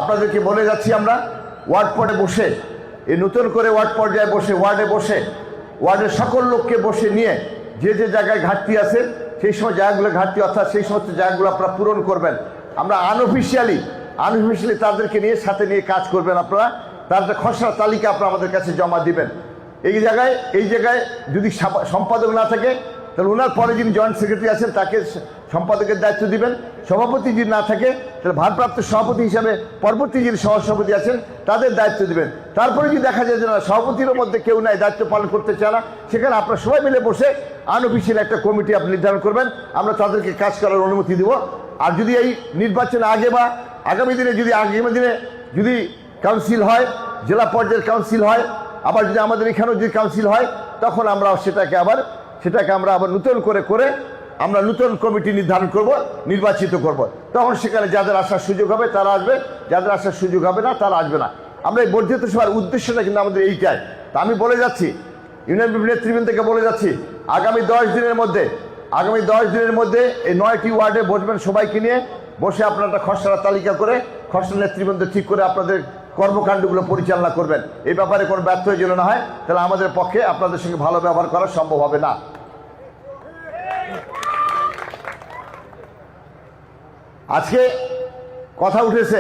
আপনাদেরকে বলে যাচ্ছি, আমরা ওয়ার্ড পর্যায়ে বসে, এই নতুন করে ওয়ার্ড পর্যায়ে বসে, ওয়ার্ডে বসে, ওয়ার্ডের সকল লোককে বসে নিয়ে যে যে জায়গায় ঘাটতি আছে সেই সময় জায়গাগুলো ঘাটতি, অর্থাৎ সেই সমস্ত জায়গাগুলো আপনারা পূরণ করবেন। আমরা আনঅফিসিয়ালি তাদেরকে নিয়ে সাথে নিয়ে কাজ করবেন। আপনারা তাদের খসড়া তালিকা আপনারা আমাদের কাছে জমা দিবেন। এই জায়গায় যদি সম্পাদক না থাকে তাহলে ওনার পরে যিনি জয়েন্ট সেক্রেটারি আছেন তাকে সম্পাদকের দায়িত্ব দিবেন। সভাপতি যদি না থাকে তাহলে ভারপ্রাপ্ত সভাপতি হিসাবে পরবর্তী যিনি সহসভাপতি আছেন তাদের দায়িত্ব দিবেন। তারপরে যদি দেখা যায় যে না, সভাপতির মধ্যে কেউ নাই, দায়িত্ব পালন করতে চায় না, সেখানে আপনারা সবাই মিলে বসে আনঅফিসিয়াল একটা কমিটি আপনি নির্ধারণ করবেন। আমরা তাদেরকে কাজ করার অনুমতি দেব। আর যদি এই নির্বাচন আগে বা আগামী দিনে যদি কাউন্সিল হয়, জেলা পর্যায়ের কাউন্সিল হয়, আবার যদি আমাদের এখানেও যদি কাউন্সিল হয়, তখন আমরা সেটাকে আমরা আবার নতুন করে আমরা নতুন কমিটি নির্ধারণ করব, নির্বাচিত করব। তখন সেখানে যাদের আসার সুযোগ হবে তারা আসবে, যাদের আসার সুযোগ হবে না তারা আসবে না। আমরা এই বর্ধিত সভার উদ্দেশ্যটা কিন্তু আমাদের এইটাই। তা আমি বলে যাচ্ছি, ইউনিয়ন নেতৃবৃন্দ থেকে বলে যাচ্ছি, আগামী 10 দিনের মধ্যে এই 9টি ওয়ার্ডে বসবেন, সবাইকে নিয়ে বসে আপনারা একটা খসড়া তালিকা করে খসড়া নেতৃবৃন্দ ঠিক করে আপনাদের কর্মকাণ্ডগুলো পরিচালনা করবেন। এই ব্যাপারে কোনো ব্যর্থ যেন না হয়, তাহলে আমাদের পক্ষে আপনাদের সঙ্গে ভালো ব্যবহার করা সম্ভব হবে না। আজকে কথা উঠেছে